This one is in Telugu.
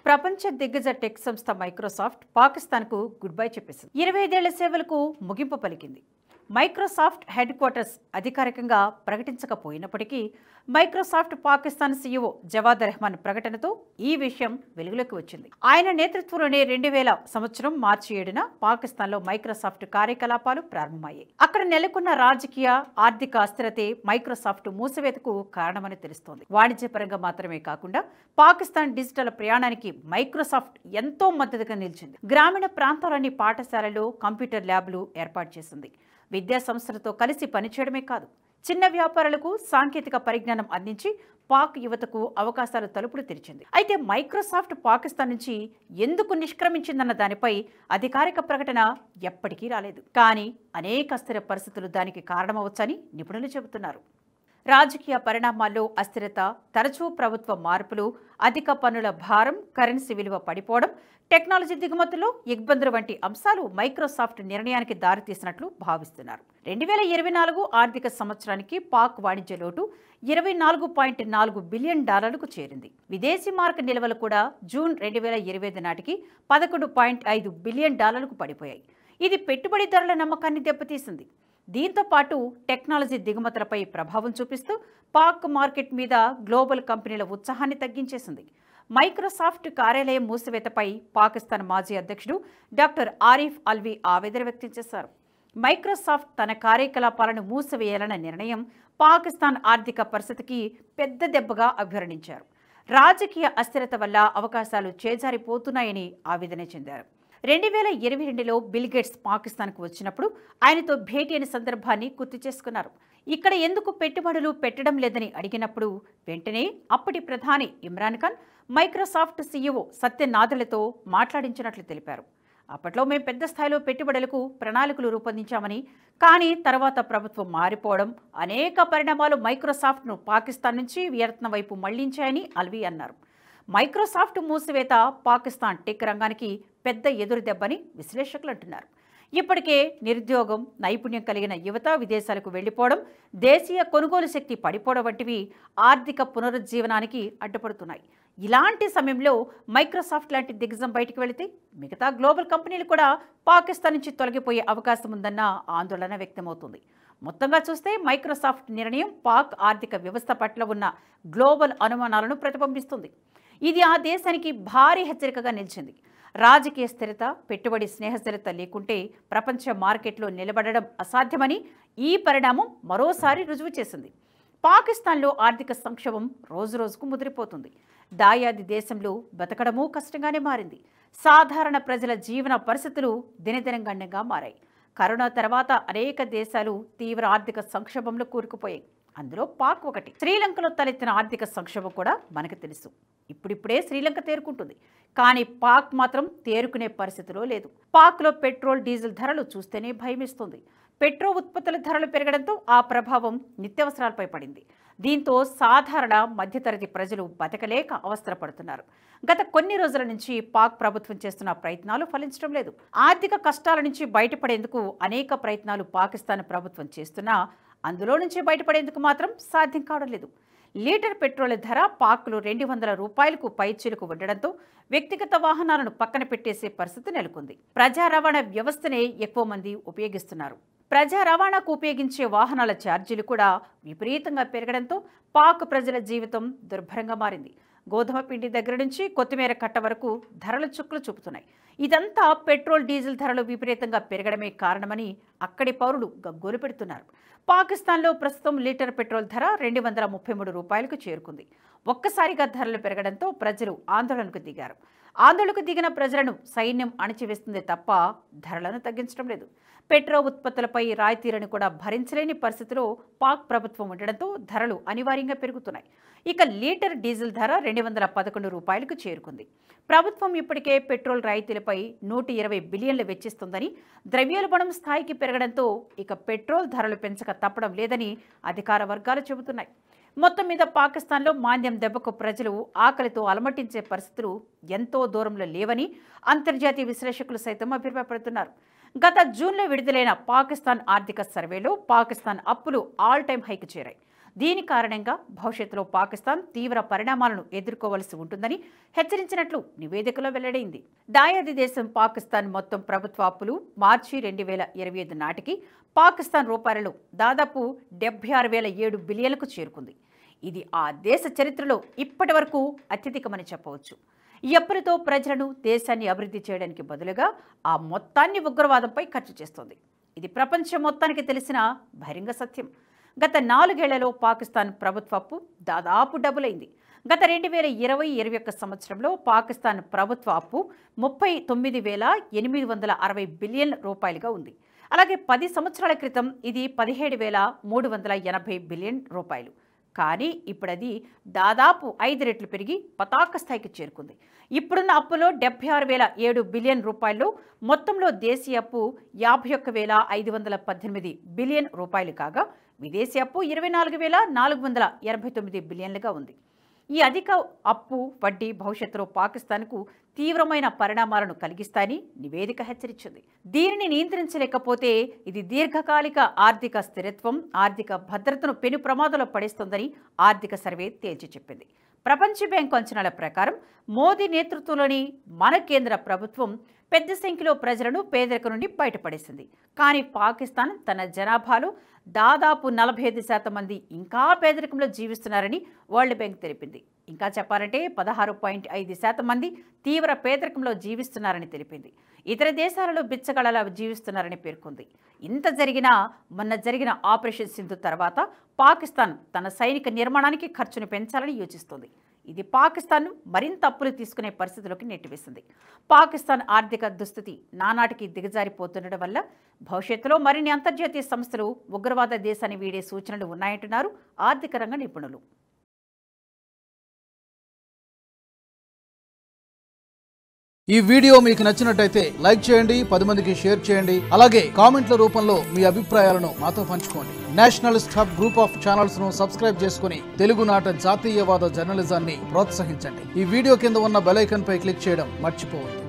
ప్రపంచ దిగ్గజ టెక్ సంస్థ మైక్రోసాఫ్ట్ పాకిస్తాన్కు గుడ్ బై చెప్పేసింది. 25 ఏళ్ల సేవలకు ముగింపు పలికింది. మైక్రోసాఫ్ట్ హెడ్ క్వార్టర్స్ అధికారికంగా ప్రకటించకపోయినప్పటికీ మైక్రోసాఫ్ట్ పాకిస్తాన్ సీఈఓ జవాద్ రెహమాన్ ప్రకటనతో ఈ విషయం వెలుగులోకి వచ్చింది. ఆయన నేతృత్వంలోనే 2000 సంవత్సరం మార్చి 7న పాకిస్తాన్లో మైక్రోసాఫ్ట్ కార్యకలాపాలు ప్రారంభమయ్యాయి. అక్కడ నెలకొన్న రాజకీయ ఆర్థిక అస్థిరతే మైక్రోసాఫ్ట్ మూసివేతకు కారణమని తెలుస్తోంది. వాణిజ్యపరంగా మాత్రమే కాకుండా పాకిస్తాన్ డిజిటల్ ప్రయాణానికి మైక్రోసాఫ్ట్ ఎంతో మద్దతుగా నిలిచింది. గ్రామీణ ప్రాంతాల్లోని పాఠశాలల్లో కంప్యూటర్ ల్యాబ్లు ఏర్పాటు చేసింది. విద్యా సంస్థలతో కలిసి పనిచేయడమే కాదు, చిన్న వ్యాపారాలకు సాంకేతిక పరిజ్ఞానం అందించి పాక్ యువతకు అవకాశాలు తలుపులు తెరిచింది. అయితే మైక్రోసాఫ్ట్ పాకిస్తాన్ నుంచి ఎందుకు నిష్క్రమించిందన్న దానిపై అధికారిక ప్రకటన ఎప్పటికీ రాలేదు. కానీ అనేక అస్థిర పరిస్థితులు దానికి కారణమవచ్చని నిపుణులు చెబుతున్నారు. రాజకీయ పరిణామాల్లో అస్థిరత, తరచూ ప్రభుత్వ మార్పులు, అధిక పన్నుల భారం, కరెన్సీ విలువ పడిపోవడం, టెక్నాలజీ దిగుమతుల్లో ఇబ్బందులు వంటి అంశాలు మైక్రోసాఫ్ట్ నిర్ణయానికి దారితీసినట్లు భావిస్తున్నారు. 2024 ఆర్థిక సంవత్సరానికి పాక్ వాణిజ్య లోటు $24.4 బిలియన్ చేరింది. విదేశీ మార్క నిల్వలు కూడా జూన్ 2025 నాటికి $11.5 బిలియన్ పడిపోయాయి. ఇది పెట్టుబడిదారుల నమ్మకాన్ని దెబ్బతీసింది. దీంతో పాటు టెక్నాలజీ దిగుమతులపై ప్రభావం చూపిస్తూ పాక్ మార్కెట్ మీద గ్లోబల్ కంపెనీల ఉత్సాహాన్ని తగ్గించేసింది. మైక్రోసాఫ్ట్ కార్యాలయం మూసివేతపై పాకిస్తాన్ మాజీ అధ్యక్షుడు డాక్టర్ ఆరిఫ్ అల్వీ ఆవేదన వ్యక్తం చేశారు. మైక్రోసాఫ్ట్ తన కార్యకలాపాలను మూసివేయాలన్న నిర్ణయం పాకిస్తాన్ ఆర్థిక పరిస్థితికి పెద్ద దెబ్బగా అభివర్ణించారు. రాజకీయ అస్థిరత వల్ల అవకాశాలు చేజారిపోతున్నాయని ఆవేదన చెందారు. 2022లో బిల్ గేట్స్ పాకిస్తాన్కు వచ్చినప్పుడు ఆయనతో భేటీ అయిన సందర్భాన్ని గుర్తు చేసుకున్నారు. ఇక్కడ ఎందుకు పెట్టుబడులు పెట్టడం లేదని అడిగినప్పుడు వెంటనే అప్పటి ప్రధాని ఇమ్రాన్ ఖాన్ మైక్రోసాఫ్ట్ సీఈఓ సత్య నాదెళ్లతో మాట్లాడించినట్లు తెలిపారు. అప్పట్లో మేము పెద్ద స్థాయిలో పెట్టుబడులకు ప్రణాళికలు రూపొందించామని, కానీ తర్వాత ప్రభుత్వం మారిపోవడం, అనేక పరిణామాలు మైక్రోసాఫ్ట్ను పాకిస్తాన్ నుంచి వియత్నాం వైపు మళ్లించాయని అల్వీ అన్నారు. మైక్రోసాఫ్ట్ మూసివేత పాకిస్తాన్ టెక్ రంగానికి పెద్ద ఎదురు దెబ్బని విశ్లేషకులు అంటున్నారు. ఇప్పటికే నిరుద్యోగం, నైపుణ్యం కలిగిన యువత విదేశాలకు వెళ్లిపోవడం, దేశీయ కొనుగోలు శక్తి పడిపోవడం వంటివి ఆర్థిక పునరుజ్జీవనానికి అడ్డుపడుతున్నాయి. ఇలాంటి సమయంలో మైక్రోసాఫ్ట్ లాంటి దిగ్గజం బయటకు వెళితే మిగతా గ్లోబల్ కంపెనీలు కూడా పాకిస్తాన్ నుంచి తొలగిపోయే అవకాశం ఉందన్న ఆందోళన వ్యక్తమవుతుంది. మొత్తంగా చూస్తే మైక్రోసాఫ్ట్ నిర్ణయం పాక్ ఆర్థిక వ్యవస్థ పట్ల ఉన్న గ్లోబల్ అనుమానాలను ప్రతిబింబిస్తుంది. ఇది ఆ దేశానికి భారీ హెచ్చరికగా నిలిచింది. రాజకీయ స్థిరత, పెట్టుబడి స్నేహశీలత లేకుంటే ప్రపంచ మార్కెట్లో నిలబడడం అసాధ్యమని ఈ పరిణామం మరోసారి రుజువు చేసింది. పాకిస్తాన్లో ఆర్థిక సంక్షోభం రోజురోజుకు ముదిరిపోతుంది. దాయాది దేశంలో బతకడమూ కష్టంగానే మారింది. సాధారణ ప్రజల జీవన పరిస్థితులు దినదినం గండంగా మారాయి. కరోనా తర్వాత అనేక దేశాలు తీవ్ర ఆర్థిక సంక్షోభంలో కూరుకుపోయాయి. అందులో పాక్ ఒకటి. శ్రీలంకలో తలెత్తిన ఆర్థిక సంక్షోభం కూడా మనకు తెలుసు. ఇప్పుడిప్పుడే శ్రీలంక తేరుకుంటుంది. కానీ పాక్ మాత్రం తేరుకునే పరిస్థితిలో లేదు. పాక్లో పెట్రోల్, డీజిల్ ధరలు చూస్తేనే భయమేస్తుంది. పెట్రోల్ ఉత్పత్తుల ధరలు పెరగడంతో ఆ ప్రభావం నిత్యావసరాలపై పడింది. దీంతో సాధారణ మధ్యతరగతి ప్రజలు బతకలేక అవస్థపడుతున్నారు. గత కొన్ని రోజుల నుంచి పాక్ ప్రభుత్వం చేస్తున్న ప్రయత్నాలు ఫలించడం లేదు. ఆర్థిక కష్టాల నుంచి బయటపడేందుకు అనేక ప్రయత్నాలు పాకిస్తాన్ ప్రభుత్వం చేస్తున్నా అందులో నుంచి బయటపడేందుకు మాత్రం సాధ్యం కావడం లేదు. లీటర్ పెట్రోల్ ధర పాక్లో $200 పైచీలకు ఉండడంతో వ్యక్తిగత వాహనాలను పక్కన పెట్టేసే పరిస్థితి నెలకొంది. ప్రజా రవాణా వ్యవస్థనే ఎక్కువ మంది ఉపయోగిస్తున్నారు. ప్రజా రవాణాకు ఉపయోగించే వాహనాల ఛార్జీలు కూడా విపరీతంగా పెరగడంతో పాక్ ప్రజల జీవితం దుర్భరంగా మారింది. గోధుమ పిండి దగ్గర నుంచి కొత్తిమీర కట్ట వరకు ధరలు చుక్కలు చూపుతున్నాయి. ఇదంతా పెట్రోల్, డీజిల్ ధరలు విపరీతంగా పెరగడమే కారణమని అక్కడి పౌరులు గగ్గోలు పెడుతున్నారు. పాకిస్తాన్లో ప్రస్తుతం లీటర్ పెట్రోల్ ధర $233 చేరుకుంది. ఒక్కసారిగా ధరలు పెరగడంతో ప్రజలు ఆందోళనకు దిగారు. ఆందోళనకు దిగిన ప్రజలను సైన్యం అణచివేస్తుంది తప్ప ధరలను తగ్గించడం లేదు. పెట్రోల్ ఉత్పత్తులపై రాయితీలను కూడా భరించలేని పరిస్థితిలో పాక్ ప్రభుత్వం ఉండడంతో ధరలు అనివార్యంగా పెరుగుతున్నాయి. ఇక లీటర్ డీజిల్ ధర $211 చేరుకుంది. ప్రభుత్వం ఇప్పటికే పెట్రోల్ రాయితీలపై $120 బిలియన్లు వెచ్చిస్తుందని, ద్రవ్యోల్బణం స్థాయికి పెరగడంతో ఇక పెట్రోల్ ధరలు పెంచక తప్పడం లేదని అధికార వర్గాలు చెబుతున్నాయి. మొత్తం మీద పాకిస్తాన్లో మాంద్యం దెబ్బకు ప్రజలు ఆకలితో అలమటించే పరిస్థితులు ఎంతో దూరంలో లేవని అంతర్జాతీయ విశ్లేషకులు సైతం అభిప్రాయపడుతున్నారు. గత జూన్లో విడుదలైన పాకిస్తాన్ ఆర్థిక సర్వేలో పాకిస్తాన్ అప్పులు ఆల్ టైమ్ హైకి చేరాయి. దీని కారణంగా భవిష్యత్తులో పాకిస్తాన్ తీవ్ర పరిణామాలను ఎదుర్కోవలసి ఉంటుందని హెచ్చరించినట్లు నివేదికలో వెల్లడైంది. దాయాది దేశం పాకిస్తాన్ మొత్తం ప్రభుత్వ అప్పులు మార్చి 2025 నాటికి పాకిస్తాన్ రూపాయలలో దాదాపు 76,007 బిలియన్లకు చేరుకుంది. ఇది ఆ దేశ చరిత్రలో ఇప్పటి వరకు అత్యధికమని చెప్పవచ్చు. ఈ అప్పులతో ప్రజలను, దేశాన్ని అభివృద్ధి చేయడానికి బదులుగా ఆ మొత్తాన్ని ఉగ్రవాదంపై ఖర్చు చేస్తోంది. ఇది ప్రపంచం మొత్తానికి తెలిసిన బహిరంగ సత్యం. గత 4 ఏళ్లలో పాకిస్తాన్ ప్రభుత్వ అప్పు దాదాపు డబుల్ అయింది. గత 2020-21 సంవత్సరంలో పాకిస్తాన్ ప్రభుత్వ అప్పు 39,860 బిలియన్ రూపాయలుగా ఉంది. అలాగే 10 సంవత్సరాల క్రితం ఇది 17,380 బిలియన్ రూపాయలు. కానీ ఇప్పుడు అది దాదాపు 5 రెట్లు పెరిగి పతాక స్థాయికి చేరుకుంది. ఇప్పుడున్న అప్పులో 76,007 బిలియన్ రూపాయలు మొత్తంలో దేశీయ అప్పు 51,518 బిలియన్ రూపాయలు కాగా విదేశీ అప్పు 24,489 బిలియన్లుగా ఉంది. ఈ అధిక అప్పు వడ్డీ భవిష్యత్తులో పాకిస్తాన్కు తీవ్రమైన పరిణామాలను కలిగిస్తాయని నివేదిక హెచ్చరించింది. దీనిని నియంత్రించలేకపోతే ఇది దీర్ఘకాలిక ఆర్థిక స్థిరత్వం, ఆర్థిక భద్రతను పెను ప్రమాదంలో పడేస్తుందని ఆర్థిక సర్వే తేల్చి చెప్పింది. ప్రపంచ బ్యాంకు అంచనాల ప్రకారం మోదీ నేతృత్వంలోని మన కేంద్ర ప్రభుత్వం పెద్ద సంఖ్యలో ప్రజలను పేదరికం నుండి బయటపడేసింది. కానీ పాకిస్తాన్ తన జనాభాలో దాదాపు 45% మంది ఇంకా పేదరికంలో జీవిస్తున్నారని వరల్డ్ బ్యాంక్ తెలిపింది. ఇంకా చెప్పాలంటే 16.5% మంది తీవ్ర పేదరికంలో జీవిస్తున్నారని తెలిపింది. ఇతర దేశాలలో బిచ్చగాళ్లలా జీవిస్తున్నారని పేర్కొంది. ఇంత జరిగినా మొన్న జరిగిన ఆపరేషన్ సింధు తర్వాత పాకిస్తాన్ తన సైనిక నిర్మాణానికి ఖర్చును పెంచాలని యోచిస్తోంది. ఇది పాకిస్తాన్ను మరింత అప్పులు తీసుకునే పరిస్థితిలోకి నెట్టివేసింది. పాకిస్తాన్ ఆర్థిక దుస్థితి నానాటికి దిగజారిపోతుండడం వల్ల భవిష్యత్తులో మరిన్ని అంతర్జాతీయ సంస్థలు ఉగ్రవాద దేశాన్ని వీడే సూచనలు ఉన్నాయంటున్నారు ఆర్థిక రంగ నిపుణులు. ఈ వీడియో మీకు నచ్చినట్టయితే లైక్ చేయండి, 10 మందికి షేర్ చేయండి. అలాగే కామెంట్ల రూపంలో మీ అభిప్రాయాలను మాతో పంచుకోండి. Nationalist hub group of channels ను సబ్స్క్రైబ్ చేసుకుని తెలుగునాట జాతీయవాద జర్నలిజాన్ని ప్రోత్సహించండి. ఈ వీడియో కింద ఉన్న బెల్ ఐకాన్ పై క్లిక్ చేయడం మర్చిపోవద్దు.